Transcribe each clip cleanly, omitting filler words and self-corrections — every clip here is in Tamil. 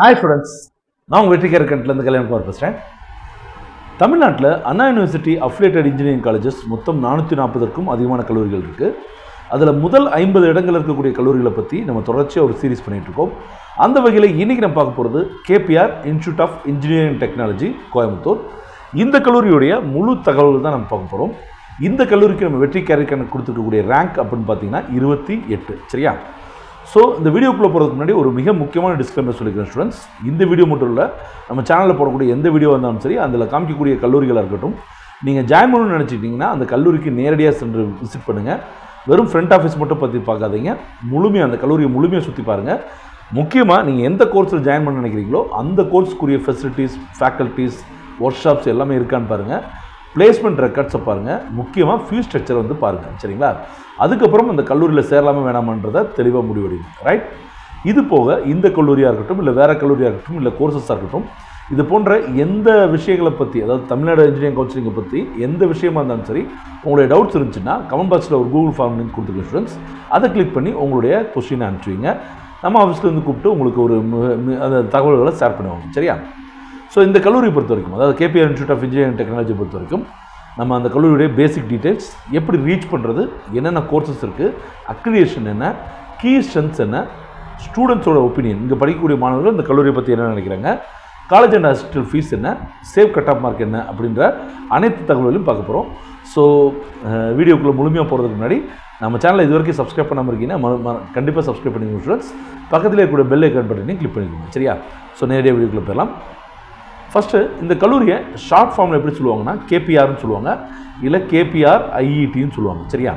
Hi students, நான் வெற்றிகர கண்டலேருந்து கல்யாணகுமார் பேசுகிறேன். தமிழ்நாட்டில் அண்ணா யூனிவர்சிட்டி அஃபிலியேட்டட் இன்ஜினியரிங் காலேஜஸ் மொத்தம் 440க்கும் அதிகமான கல்லூரிகள் இருக்குது. அதில் முதல் 50 இடங்கள் இருக்கக்கூடிய கல்லூரிகளை பற்றி நம்ம தொடர்ச்சியாக ஒரு சீரீஸ் பண்ணிகிட்ருக்கோம். அந்த வகையில் இன்றைக்கி நம்ம பார்க்க போகிறது KPR institute of engineering technology Coimbatore. இந்த கல்லூரியுடைய முழு தகவல்கள் தான் நம்ம பார்க்க போகிறோம். இந்த கல்லூரிக்கு நம்ம வெற்றிகரக்கான கொடுத்துருக்கக்கூடிய ரேங்க் அப்படின்னு பார்த்தீங்கன்னா 28. சரியா? ஸோ இந்த வீடியோக்குள்ளே போகிறதுக்கு முன்னாடி ஒரு மிக முக்கியமான டிஸ்க்ளைமர் சொல்லிக்கிறேன் ஸ்டூடெண்ட்ஸ். இந்த வீடியோ மட்டும் இல்லை, நம்ம சேனலில் போடக்கூடிய எந்த வீடியோ வந்தாலும் சரி, அதில் காமிக்கக்கூடிய கல்லூரிகளாக இருக்கட்டும், நீங்கள் ஜாயின் பண்ணணும்னு நினச்சிட்டிங்கன்னா அந்த கல்லூரிக்கு நேரடியாக சென்று விசிட் பண்ணுங்கள். வெறும் ஃப்ரண்ட் ஆஃபீஸ் மட்டும் பற்றி பார்க்காதீங்க, முழுமையாக அந்த கல்லூரியை முழுமையாக சுற்றி பாருங்கள். முக்கியமாக நீங்கள் எந்த கோர்ஸில் ஜாயின் பண்ண நினைக்கிறீங்களோ அந்த கோர்ஸுக்குரிய ஃபெசிலிட்டிஸ், ஃபேக்கல்ட்டிஸ், ஒர்க் ஷாப்ஸ் எல்லாமே இருக்கான்னு பாருங்கள். பிளேஸ்மெண்ட் ரெக்கார்ட்ஸை பாருங்கள். முக்கியமாக ஃபீஸ் ஸ்ட்ரக்சரை வந்து பாருங்கள். சரிங்களா? அதுக்கப்புறம் அந்த கல்லூரியில் சேரலாமல் வேணாமன்றதை தெளிவாக முடிவெடுங்க. ரைட்? இது போக இந்த கல்லூரியாக இருக்கட்டும், இல்லை வேறு கல்லூரியாக இருக்கட்டும், இல்லை கோர்சஸாக இருக்கட்டும், இது போன்ற எந்த விஷயங்களை பற்றி, அதாவது தமிழ்நாடு இன்ஜினியரிங் கவுன்சிலிங்கை பற்றி எந்த விஷயமா இருந்தாலும் சரி, உங்களுடைய டவுட்ஸ் இருந்துச்சுன்னா கமெண்ட் பாக்ஸில் ஒரு கூகுள் ஃபார்ம் லிங்க் கொடுத்துருக்கேன் ஸ்டூடெண்ட்ஸ். அதை கிளிக் பண்ணி உங்களுடைய கொஸ்டினை அனுப்பிச்சுவீங்க. நம்ம ஆஃபீஸ்லேருந்து கூப்பிட்டு உங்களுக்கு ஒரு அந்த தகவல்களை ஷேர் பண்ணுவாங்க. சரியா? ஸோ இந்த கல்லூரியை பொறுத்த வரைக்கும், அதாவது KPR institute of engineering technology பொறுத்த வரைக்கும், நம்ம அந்த கல்லூரியுடைய பேசிக் டீட்டெயில்ஸ், எப்படி ரீச் பண்ணுறது, என்னென்ன கோர்சஸ் இருக்குது, அக்ரிடியேஷன் என்ன, கீ ஸ்ட்ரென்த்ஸ் என்ன, ஸ்டூடெண்ட்ஸோட ஒப்பீனியன், இங்கே படிக்கக்கூடிய மாணவர்கள் இந்த கல்லூரியை பற்றி என்ன நினைக்கிறாங்க, காலேஜ் அண்ட் ஹாஸ்டல் ஃபீஸ் என்ன, சேவ் கட் ஆஃப் மார்க் என்ன அப்படின்ற அனைத்து தகவல்களையும் பார்க்க போகிறோம். ஸோ வீடியோக்குள்ளே முழுமையாக போகிறதுக்கு முன்னாடி நம்ம சேனலை இது வரைக்கும் சப்ஸ்கிரைப் பண்ணாமல் இருக்கீங்கன்னா கண்டிப்பாக சப்ஸ்கிரைப் பண்ணிக்கோங்க ஸ்டூடெண்ட்ஸ். பக்கத்தில் இருக்கக்கூடிய பெல் ஐக்கான் பட்டனையும் கிளிக் பண்ணிக்கோங்க. சரியா? ஸோ நேரடியாக வீடியோக்குள்ளே போயிடலாம். ஃபஸ்ட்டு இந்த கல்லூரியை ஷார்ட் ஃபார்மில் எப்படி சொல்லுவாங்கன்னா கேபிஆர்னு சொல்லுவாங்க, இல்லை கேபிஆர் ஐஇடின்னு சொல்லுவாங்க. சரியா?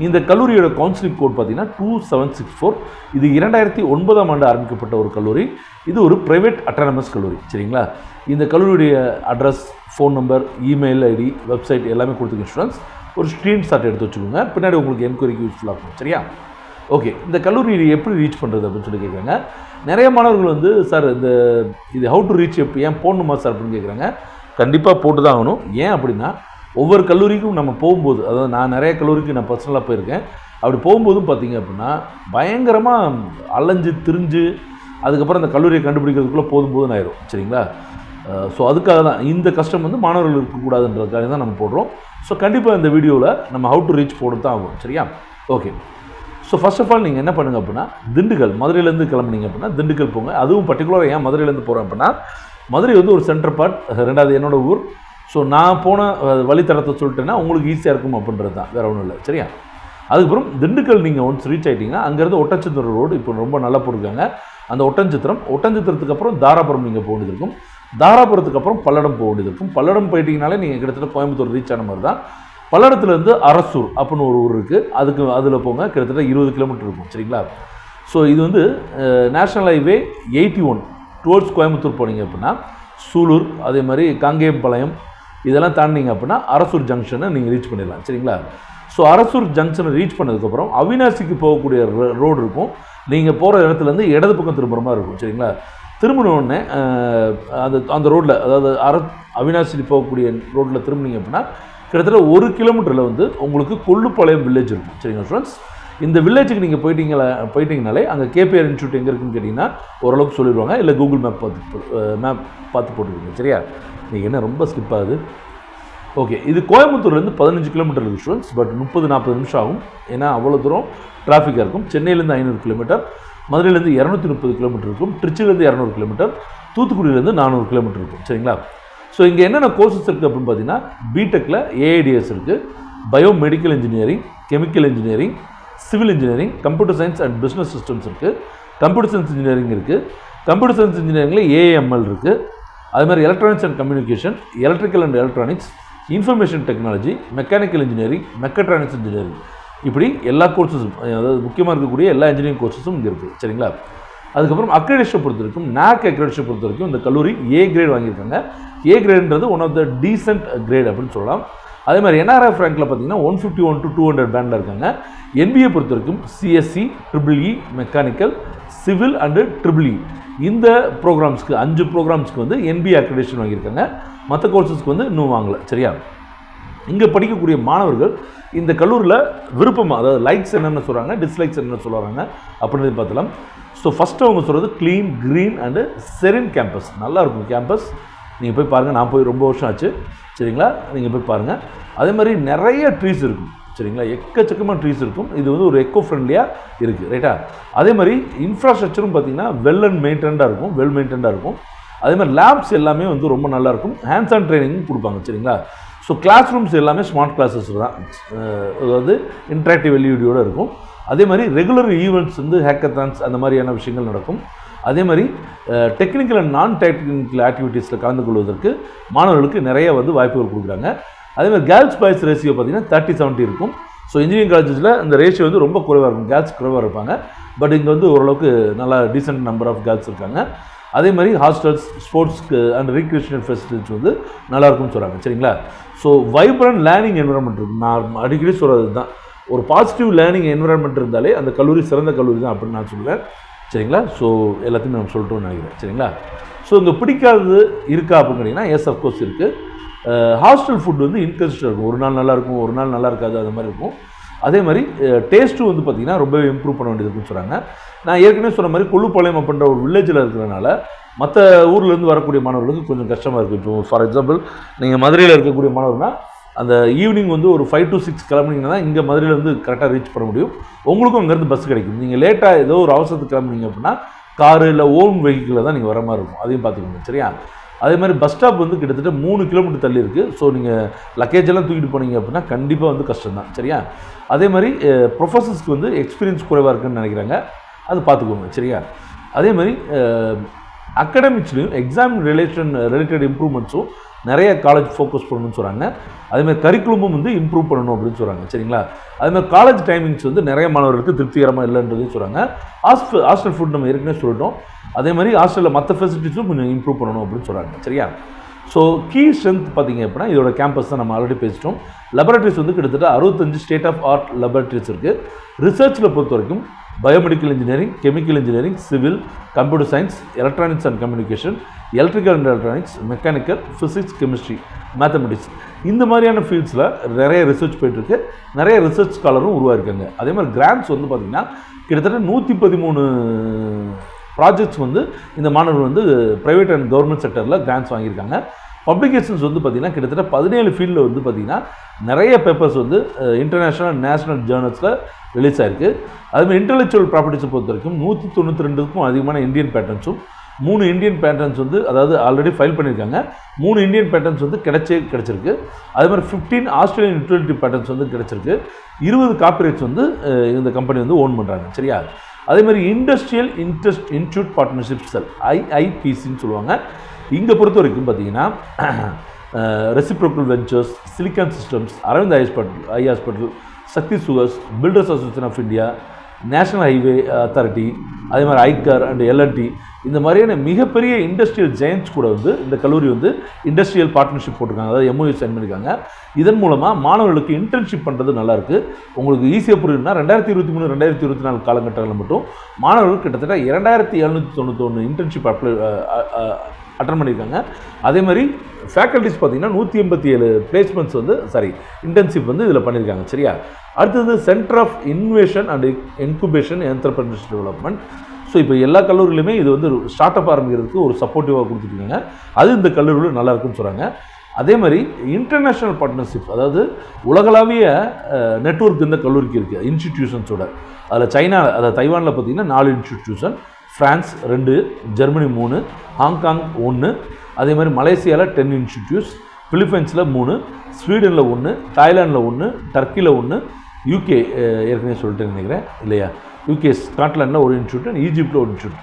இந்த கல்லூரியோட கவுன்சிலிங் கோட் பார்த்தீங்கன்னா 2764. இது 2009ஆம் ஆண்டு ஆரம்பிக்கப்பட்ட ஒரு கல்லூரி. இது ஒரு ப்ரைவேட் அட்டானமஸ் கல்லூரி. சரிங்களா? இந்த கல்லூரியுடைய address, phone number, email ID, website எல்லாமே கொடுத்துருங்க ஸ்டூடெண்ட்ஸ். ஒரு ஸ்க்ரீன்ஷாட் எடுத்து வச்சுக்கோங்க, பின்னாடி உங்களுக்கு என்கொயரிக்கு யூஸ்ஃபுல்லாக இருக்கும். சரியா? ஓகே, இந்த கல்லூரியை எப்படி ரீச் பண்ணுறது அப்படின்னு சொல்லி கேட்குறாங்க. நிறைய மாணவர்கள் வந்து சார் இது ஹவு டு ரீச் ஏன் போடணுமா சார் அப்படின்னு கேட்குறாங்க. கண்டிப்பாக போட்டு தான் ஆகணும். ஏன் அப்படின்னா ஒவ்வொரு கல்லூரிக்கும் நம்ம போகும்போது, அதாவது நான் நிறைய கல்லூரிக்கு நான் பர்சனலாக போயிருக்கேன். அப்படி போகும்போதும் பார்த்தீங்க அப்படின்னா பயங்கரமாக அலைஞ்சு திரிஞ்சு அதுக்கப்புறம் அந்த கல்லூரியை கண்டுபிடிக்கிறதுக்குள்ளே போதும் ஆயிரும். சரிங்களா? ஸோ அதுக்காக தான் இந்த கஷ்டம் வந்து மாணவர்கள் இருக்கக்கூடாதுன்றதுக்காக தான் நம்ம போடுறோம். ஸோ கண்டிப்பாக இந்த வீடியோவில் நம்ம ஹவு டு ரீச் போட்டு தான் ஆகும். சரியா? Okay. So first of all நீங்கள் என்ன பண்ணுங்கள் அப்படின்னா, திண்டுக்கல், மதுரையிலேருந்து கிளம்புனீங்க அப்படின்னா திண்டுக்கல் போங்க. அதுவும் பர்டிகுலராக ஏன் மதுரையிலேருந்து போகிறேன் அப்படின்னா, மதுரை வந்து ஒரு சென்டர் பார்ட், ரெண்டாவது என்னோடய ஊர். ஸோ நான் போன வழித்தடத்தை சொல்லிட்டேன்னா உங்களுக்கு ஈஸியாக இருக்கும் அப்படின்றது தான், வேறு ஒன்றும் இல்லை. சரியா? அதுக்கப்புறம் திண்டுக்கல் நீங்கள் ஒன்ஸ் ரீச் ஆகிட்டிங்கன்னா அங்கேருந்து ஒட்டன்சத்திரம் ரோடு இப்போ ரொம்ப நல்லா போட்டிருக்காங்க. அந்த ஒட்டன்சத்திரத்துக்கு அப்புறம் தாராபுரம் நீங்கள் போக வேண்டியது இருக்கும். தாராபுரத்துக்கு அப்புறம் பல்லடம் போக வேண்டியது இருக்கும். பல்லடம் போயிட்டீங்கனாலே நீங்கள் கிட்டத்தட்ட கோயம்புத்தூர் ரீச் ஆன மாதிரி தான். பல்லடத்துலேருந்து அரசூர் அப்படின்னு ஒரு ஊர் இருக்குது. அதில் போங்க, கிட்டத்தட்ட 20 கிலோமீட்டர் இருக்கும். சரிங்களா? ஸோ இது வந்து நேஷ்னல் ஹைவே 81 டுவர்ட்ஸ் கோயம்புத்தூர் போனீங்க அப்படின்னா சூலூர், அதே மாதிரி காங்கேயம்பாளையம் இதெல்லாம் தாண்டிங்க அப்படின்னா அரசூர் ஜங்ஷனை நீங்கள் ரீச் பண்ணிடலாம். சரிங்களா? ஸோ அரசூர் ஜங்ஷனை ரீச் பண்ணதுக்கப்புறம் அவினாசிக்கு போகக்கூடிய ரோடு இருக்கும். நீங்கள் போகிற இடத்துலேருந்து இடது பக்கம் திரும்புகிற மாதிரி இருக்கும். சரிங்களா? திரும்பினோடனே அந்த ரோட்டில், அதாவது அவினாசிக்கு போகக்கூடிய ரோட்டில் திரும்பினீங்க அப்படின்னா கிட்டத்தட்ட 1 கிலோமீட்டரில் வந்து உங்களுக்கு கொள்ளுப்பாளையம் வில்லேஜ் இருக்கும். சரிங்களா ஸ்டூடெண்ட்ஸ்? இந்த வில்லேஜுக்கு நீங்கள் போயிட்டீங்கனாலே அங்கே கேபிஆர் இன்ஸ்டியூட் எங்கே இருக்குன்னு கேட்டிங்கன்னா ஓரளவுக்கு சொல்லிடுவாங்க. இல்லை கூகுள் மேப் பார்த்து போட்டுருக்கீங்க. சரியா? நீங்கள் என்ன ரொம்ப ஸ்கிப் ஆகுது. ஓகே, இது கோயம்புத்தூர்லேருந்து 15 கிலோமீட்டர் இருக்குது ஸ்டூடெண்ட்ஸ். பட் 30-40 நிமிஷம் ஆகும். ஏன்னா அவ்வளோ தூரம் டிராஃபிக்காக இருக்கும். சென்னையிலேருந்து 500 கிலோமீட்டர், மதுரையிலேருந்து 230 கிலோமீட்டர் இருக்கும், திருச்சியிலேருந்து 200 கிலோமீட்டர், தூத்துக்குடியிலேருந்து 400 கிலோமீட்டர் இருக்கும். சரிங்களா? ஸோ இங்கே என்னென்ன கோர்சஸ் இருக்குது அப்படின்னு பார்த்தீங்கன்னா, பிடெக்கில் ஏஐடிஎஸ் இருக்குது, biomedical engineering, chemical engineering, civil engineering, computer science and business systems இருக்குது, கம்ப்யூட்டர் சயின்ஸ் இன்ஜினியரிங் இருக்குது, கம்ப்யூட்டர் சயின்ஸ் இன்ஜினியரிங்கில் ஏஎம்எல் இருக்குது, அது மாதிரி electronics and communication, electrical and electronics, information technology, mechanical engineering, mechatronics engineering, இப்படி எல்லா கோர்சஸும், அதாவது முக்கியமாக இருக்கக்கூடிய எல்லா இன்ஜினியரிங் கோர்சஸும் இங்கே இருக்குது. சரிங்களா? அதுக்கப்புறம் அக்ரெடிஷன் பொறுத்த வரைக்கும், நாக் அக்ரெடிஷன் பொறுத்த வரைக்கும் இந்த கல்லூரி ஏ கிரேட் வாங்கியிருக்காங்க. ஏ கிரேடுன்றது one of the decent grade அப்படின்னு சொல்லலாம். அதே மாதிரி என்ஆர்எஃப் ரேங்கில் பார்த்தீங்கன்னா 151 to 200 பேண்டில் இருக்காங்க. என்பிஏ பொறுத்த வரைக்கும் CSE, triple E, mechanical, civil and triple E இந்த ப்ரோக்ராம்ஸ்க்கு 5 ப்ரோக்ராம்ஸ்க்கு வந்து என்பிஏ அக்ரெடிஷன் வாங்கியிருக்காங்க. மற்ற கோர்சஸ்க்கு வந்து இன்னும் வாங்கலை. சரியா? இங்கே படிக்கக்கூடிய மாணவர்கள் இந்த கல்லூரியில் விருப்பமாக, அதாவது லைக்ஸ் என்னென்ன சொல்கிறாங்க, டிஸ்லைக்ஸ் என்னென்ன சொல்கிறாங்க அப்படின்னு பார்த்தலாம். ஸோ ஃபஸ்ட்டு அவங்க சொல்கிறது clean, green and serene campus. நல்லாயிருக்கும் கேம்பஸ், நீங்கள் போய் பாருங்கள். நான் போய் ரொம்ப வருஷம் ஆச்சு, சரிங்களா? நீங்கள் போய் பாருங்கள். அதே மாதிரி நிறைய ட்ரீஸ் இருக்கும், சரிங்களா? எக்கச்சக்கமாக ட்ரீஸ் இருக்கும். இது வந்து ஒரு எக்கோ ஃப்ரெண்ட்லியாக இருக்குது, ரைட்டா? அதே மாதிரி இன்ஃப்ராஸ்ட்ரக்சரும் பார்த்திங்கன்னா வெல் அண்ட் மெயின்டைன்டாக இருக்கும், வெல் மெயின்டைன்டாக இருக்கும். அதே மாதிரி லேப்ஸ் எல்லாமே வந்து ரொம்ப நல்லாயிருக்கும். ஹேண்ட்ஸ் ஆன் ட்ரைனிங்கும் கொடுப்பாங்க, சரிங்களா? ஸோ கிளாஸ் ரூம்ஸ் எல்லாமே ஸ்மார்ட் கிளாஸஸ் தான், அதாவது இன்ட்ராக்டிவ் எல்இடியோடு இருக்கும். அதே மாதிரி ரெகுலர் ஈவெண்ட்ஸ் வந்து ஹேக்கத்தான்ஸ் அந்த மாதிரியான விஷயங்கள் நடக்கும். அதே மாதிரி டெக்னிக்கல் அண்ட் நான் டெக்னிக்கல் ஆக்டிவிட்டீஸில் கலந்து கொள்வதற்கு மாணவர்களுக்கு நிறைய வந்து வாய்ப்புகள் கொடுக்குறாங்க. அதே மாதிரி கேர்ள்ஸ் பாய்ஸ் ரேஷியோ பார்த்திங்கன்னா 30-70 இருக்கும். ஸோ இன்ஜினியரிங் காலேஜஸில் இந்த ரேஷியோ வந்து ரொம்ப குறைவாக இருக்கும், கேர்ள்ஸ் குறைவாக இருப்பாங்க. பட் இங்கே வந்து ஓரளவுக்கு நல்லா டீசென்ட் நம்பர் ஆஃப் கேர்ள்ஸ் இருக்காங்க. அதே மாதிரி ஹாஸ்டல்ஸ், ஸ்போர்ட்ஸ்க்கு அண்ட் ரீக்ரியேஷனல் ஃபெசிலிட்டிஸ் வந்து நல்லாயிருக்கும்னு சொல்கிறாங்க, சரிங்களா? ஸோ வைப்ரண்ட் லேர்னிங் என்விரான்மெண்ட் இருக்குது. நான் அடிக்கடி சொல்கிறது தான், ஒரு பாசிட்டிவ் லேர்னிங் என்விரான்மெண்ட் இருந்தாலே அந்த கல்லூரி சிறந்த கல்லூரி தான் அப்படின்னு நான் சொல்லுவேன், சரிங்களா? ஸோ எல்லாத்தையும் நான் சொல்லிட்டோன்னு நினைக்கிறேன், சரிங்களா? ஸோ இங்கே பிடிக்காதது இருக்கா அப்படின்னு கேட்டிங்கன்னா எஸ் அஃப்கோர்ஸ் இருக்குது. ஹாஸ்டல் ஃபுட் வந்து இன்கன்சிஸ்டன்ட் இருக்கும், ஒரு நாள் நல்லாயிருக்கும், ஒரு நாள் நல்லா இருக்காது, அது மாதிரி இருக்கும். அதே மாதிரி டேஸ்ட்டும் வந்து பார்த்திங்கன்னா ரொம்பவே இம்ப்ரூவ் பண்ண வேண்டியது இருக்குன்னு சொல்கிறாங்க. நான் ஏற்கனவே சொன்ன மாதிரி கொள்ளுப்பாளையம் அப்படின்ற ஒரு வில்லேஜில் இருக்கிறதுனால மற்ற ஊர்லேருந்து வரக்கூடிய மாணவர்களுக்கு கொஞ்சம் கஷ்டமாக இருக்குது. இப்போ ஃபார் எக்ஸாம்பிள் நீங்கள் மதுரையில் இருக்கக்கூடிய மாணவர்னால் அந்த ஈவினிங் வந்து ஒரு 5 to 6 கிளம்புனீங்கன்னா தான் இங்கே மதுரையில் வந்து கரெக்டாக ரீச் பண்ண முடியும். உங்களுக்கும் அங்கேருந்து பஸ் கிடைக்கும். நீங்கள் லேட்டாக ஏதோ ஒரு அவசரத்துக்கு கிளம்புனீங்க அப்படின்னா காரு இல்லை ஓன் வெஹிக்கிளில் தான் நீங்கள் வர மாதிரி இருக்கும், அதையும் பார்த்துக்கோங்க, சரியா? அதே மாதிரி பஸ் ஸ்டாப் வந்து கிட்டத்தட்ட 3 கிலோமீட்டர் தள்ளி இருக்குது. ஸோ நீங்கள் லக்கேஜ் எல்லாம் தூக்கிட்டு போனீங்க அப்படின்னா கண்டிப்பாக வந்து கஷ்டம் தான், சரியா? அதே மாதிரி ப்ரொஃபஸர்ஸ்க்கு வந்து எக்ஸ்பீரியன்ஸ் குறைவாக இருக்குன்னு நினைக்கிறாங்க, அது பார்த்துக்கோங்க, சரியா? அதே மாதிரி அகடமிக்ஸ்லையும் எக்ஸாம் ரிலேட்டட் இம்ப்ரூவ்மெண்ட்ஸும் நிறைய காலேஜ் ஃபோக்கஸ் பண்ணணும்னு சொல்கிறாங்க. அதேமாதிரி கரிக்குலமும் வந்து இம்ப்ரூவ் பண்ணணும் அப்படின்னு சொல்கிறாங்க, சரிங்களா? அதேமாதிரி காலேஜ் டைமிங்ஸ் வந்து நிறைய மாணவர்களுக்கு திருப்திகரமாக இல்லைன்றதையும் சொல்கிறாங்க. ஹாஸ்டல் ஃபுட் நம்ம ஏற்கனவே சொல்லிட்டோம். அதே மாதிரி ஹாஸ்டலில் மற்ற ஃபெசிலிட்டிஸும் கொஞ்சம் இம்ப்ரூவ் பண்ணணும் அப்படின்னு சொல்கிறாங்க, சரியா? ஸோ கீ ஸ்ட்ரென்த் பார்த்திங்க அப்படின்னா இதோட கேம்பஸ் தான் நம்ம ஆல்ரெடி பேசிட்டோம். லெபரட்டரிஸ் வந்து கிட்டத்தட்ட 65 ஸ்டேட் ஆஃப் ஆர்ட் லெபரட்டரிஸ் இருக்குது. ரிசர்ச்சில் பொறுத்த வரைக்கும் biomedical engineering, chemical engineering, civil, computer science, electronics and communication, electrical and electronics, mechanical, physics, chemistry, mathematics, இந்த மாதிரியான ஃபீல்ட்ஸில் நிறைய ரிசர்ச் போயிட்டுருக்கு. நிறைய ரிசர்ச் ஸ்காலரும் உருவாயிருக்காங்க. அதே மாதிரி கிராண்ட்ஸ் வந்து பார்த்திங்கன்னா கிட்டத்தட்ட 113 ப்ராஜெக்ட்ஸ் வந்து இந்த மாணவர்கள் வந்து ப்ரைவேட் அண்ட் கவர்மெண்ட் செக்டரில் கிராண்ட்ஸ் வாங்கியிருக்காங்க. பப்ளிகேஷன்ஸ் வந்து பார்த்திங்கன்னா கிட்டத்தட்ட 17 ஃபீல்டில் வந்து பார்த்திங்கன்னா நிறைய பேப்பர்ஸ் வந்து இன்டர்நேஷ்னல் அண்ட் நேஷனல் ஜேர்னல்ஸில் ரிலீஸ் ஆகிருக்கு. அதுமாதிரி இன்டெலெக்சுவல் ப்ராப்பர்ட்டிஸை பொறுத்த வரைக்கும் 192க்கும் அதிகமான இந்தியன் பேட்டர்ன்ஸும், 3 இந்தியன் பேட்டர்ன்ஸ் வந்து அதாவது ஆல்ரெடி ஃபைல் பண்ணியிருக்காங்க, 3 இந்தியன் பேட்டர்ன்ஸ் வந்து கிடச்சிருக்கு. அது மாதிரி 15 ஆஸ்திரேலியன் யூட்டிலிட்டி பேட்டர்ன்ஸ் வந்து கிடச்சிருக்கு. 20 காப்பிரைட்ஸ் வந்து இந்த கம்பெனி வந்து ஓன் பண்ணுறாங்க, சரியா? அதே மாதிரி இண்டஸ்ட்ரியல் இன்ஸ்டியூட் பார்ட்னர்ஷிப் செல், IIPCன்னு சொல்லுவாங்க. இங்கே பொறுத்த வரைக்கும் பார்த்தீங்கன்னா reciprocal ventures, silicon systems, Aravind eye hospital, Sakthi sugars, builders association of India, national highway authority, அதே மாதிரி ஐகார் அண்ட் எல்என்டி, இந்த மாதிரியான மிகப்பெரிய இண்டஸ்ட்ரியல் ஜெயண்ட்ஸ் கூட வந்து இந்த கல்லூரி வந்து இண்டஸ்ட்ரியல் பார்ட்னர்ஷிப் போட்டிருக்காங்க, அதாவது MOU சைன் பண்ணியிருக்காங்க. இதன் மூலமாக மாணவர்களுக்கு இன்டர்ன்ஷிப் பண்ணுறது நல்லாயிருக்கு. உங்களுக்கு ஈஸியாக புரியுதுன்னா 2023-2024 காலகட்டங்களில் மட்டும் மாணவர்கள் கிட்டத்தட்ட 2791 இன்டர்ன்ஷிப் அட்டன் பண்ணியிருக்காங்க. அதே மாதிரி ஃபேக்கல்ட்டிஸ் பார்த்திங்கன்னா 187 பிளேஸ்மெண்ட்ஸ் வந்து இன்டர்ன்ஷிப் வந்து இதில் பண்ணியிருக்காங்க, சரியா? அடுத்தது centre of innovation and incubation entrepreneurship development. So இப்போ எல்லா கல்லூரியிலுமே இது வந்து ஸ்டார்ட் அப் ஆரம்பிக்கிறதுக்கு ஒரு சப்போர்ட்டிவாக கொடுத்துருக்காங்க. அது இந்த கல்லூரியில் நல்லா இருக்குன்னு சொல்கிறாங்க. அதே மாதிரி இன்டர்நேஷ்னல் பார்ட்னர்ஷிப், அதாவது உலகளாவிய நெட்வொர்க் இந்த கல்லூரிக்கு இருக்குது இன்ஸ்டிடியூஷன்ஸோட. அதில் சைனா, அதாவது தைவானில் பார்த்திங்கன்னா 4 இன்ஸ்டிடியூஷன், ஃப்ரான்ஸ் 2, ஜெர்மனி 3, ஹாங்காங் 1, அதே மாதிரி மலேசியாவில் 10 இன்ஸ்டிடியூட்ஸ், பிலிப்பைன்ஸில் 3, ஸ்வீடனில் 1, தாய்லாண்டில் 1, டர்க்கியில் 1, UK ஏற்கனவே சொல்லிட்டு நினைக்கிறேன் இல்லையா, UK ஸ்காட்லாண்டில் ஒரு இன்ஸ்டியூட், ஈஜிப்டில் ஒரு இன்ஸ்டியூட்.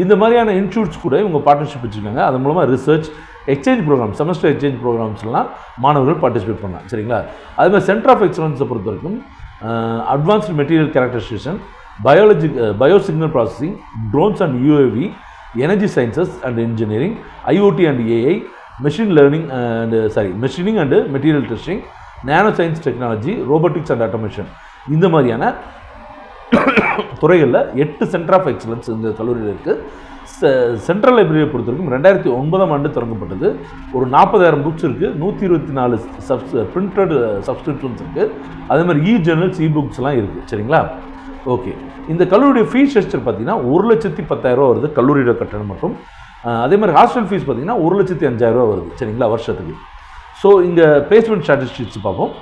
இந்த மாதிரியான இன்ஸ்டியூட்ஸ் கூட இவங்க பார்ட்னர்ஷிப் வச்சுருக்காங்க. அது மூலமாக research exchange programme, semester exchange ப்ரோக்ராம்ஸ்லாம் மாணவர்கள் பார்ட்டிசிபேட் பண்ணலாம், சரிங்களா? அது மாதிரி சென்டர் ஆஃப் எக்ஸலன்ஸை பொறுத்த வரைக்கும் advanced material characterisation, biosignal processing, drones and UAV, energy sciences and engineering, IoT and AI, machining and material testing, nano science technology, robotics and automation, இந்த மாதிரியான துறைகளில் 8 சென்டர் ஆஃப் எக்ஸலன்ஸ் இந்த கல்லூரியில் இருக்குது. சென்ட்ரல் லைப்ரரியை பொறுத்த வரைக்கும் 2009ஆம் ஆண்டு தொடங்கப்பட்டது. ஒரு 40,000 புக்ஸ் இருக்குது, 124 பிரிண்டட் சப்ஸ்கிரிப்ஷன்ஸ் இருக்குது, அதே மாதிரி ஜேர்னல்ஸ் புக்ஸ்லாம் இருக்குது. சரிங்களா? ஓகே. இந்த கல்லூரியுடைய ஃபீஸ் ஸ்ட்ரக்சர் பார்த்தீங்கன்னா 1,10,000 வருது கல்லூரியோட கட்டணம் மட்டும். அதே மாதிரி ஹாஸ்டல் ஃபீஸ் பார்த்தீங்கன்னா 1,05,000 வருது. சரிங்களா? வருஷத்துக்கு. ஸோ இங்கே பிளேஸ்மெண்ட் ஸ்டாட்டிஸ்டிக்ஸ் பார்ப்போம்.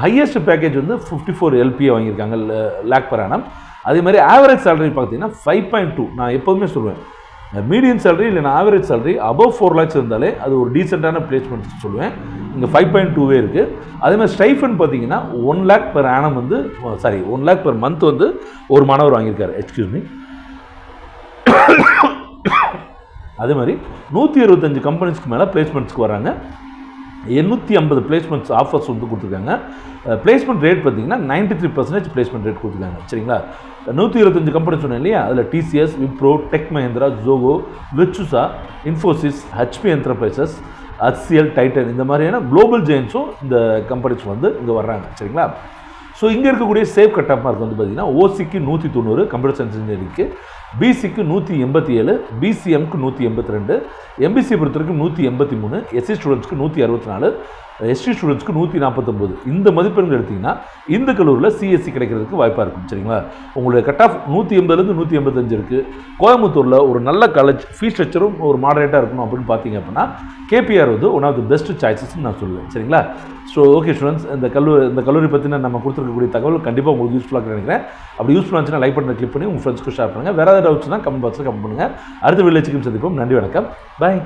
ஹையஸ்ட் பேக்கேஜ் வந்து 54 LPA வாங்கியிருக்காங்க, லேக் per annum. அதே மாதிரி ஆவரேஜ் சேலரி பார்த்தீங்கன்னா 5.2. நான் எப்போதுமே சொல்லுவேன், மீடியன் சேலரி இல்லை ஆவரேஜ் சேலரி above 4 lakhs இருந்தாலே அது ஒரு டீசெண்டான பிளேஸ்மெண்ட் சொல்லுவேன். இங்கே 5.2 இருக்குது. அதே மாதிரி ஸ்டைஃபன் பார்த்தீங்கன்னா 1 lakh per annum வந்து 1 lakh per month வந்து ஒரு மாணவர் வாங்கியிருக்காரு. Excuse me. அதே மாதிரி 125 கம்பெனிஸ்க்கு மேலே பிளேஸ்மெண்ட்ஸ்க்கு வராங்க. 850 பிளேஸ்மெண்ட்ஸ் ஆஃபர்ஸ் வந்து கொடுத்துருக்காங்க. பிளேஸ்மெண்ட் ரேட் பார்த்தீங்கன்னா 93% பிளேஸ்மெண்ட் ரேட் கொடுத்துருக்காங்க. சரிங்களா? 125 கம்பெனி சொன்னேன் இல்லையா, அதில் TCS, Wipro, Tech Mahindra, Zoho, Virtusa, Infosys, HP enterprises, HCL, Titan இந்த மாதிரியான குளோபல் ஜெயின்ஸும் இந்த கம்பெனிஸ் வந்து இங்கே வர்றாங்க. சரிங்களா? ஸோ இங்கே இருக்கக்கூடிய சேஃப் கட் ஆஃப் மார்க் வந்து பார்த்தீங்கன்னா OCக்கு 190, கம்ப்யூட்டர் சயின்ஸ் இன்ஜினியரிங்க்கு, BCக்கு 187, BCMக்கு 182, MBC பொறுத்த வரைக்கும் 183, SC ஸ்டூடெண்ட்ஸ்க்கு 164, ST ஸ்டூடெண்ட்ஸ்க்கு 149. இந்த மதிப்பெண்கள் எடுத்திங்கன்னா இந்த கல்லூரியில் CSC கிடைக்கிறதுக்கு வாய்ப்பாக இருக்கும். சரிங்களா? உங்களுடைய கட் ஆஃப் 180லேருந்து 185 இருக்குது. கோயம்புத்தூரில் ஒரு நல்ல காலேஜ், ஃபீஸ் ஸ்ட்ரக்சரும் ஒரு மாடரேட்டாக இருக்கணும் அப்படின்னு பார்த்தீங்க அப்படின்னா KPR வந்து ஒன் ஆஃப் தி பெஸ்ட் சாய்ஸஸ்ன்னு நான் சொல்லுவேன். சரிங்களா? ஸோ ஓகே ஸ்டூடெண்ட்ஸ், இந்த கல்லூரி பற்றின நம்ம கொடுத்துருக்கக்கூடிய தகவல் கண்டிப்பாக உங்களுக்கு யூஸ்ஃபுல்லாக நினைக்கிறேன். அப்படி யூஸ்ஃபுல்லாக இருந்துச்சுன்னா லைக் பட்டனை கிளிக் பண்ணி உங்கள் ஃப்ரெண்ட்ஸ்க்கு ஷேர் பண்ணுங்கள். வேறு ஏதாவது டவுட்ஸ்னால் கமெண்ட் பாக்ஸில் கமெண்ட் பண்ணுங்கள். அடுத்த வீடியோவில் சந்திப்போம். நன்றி, வணக்கம், பாய்.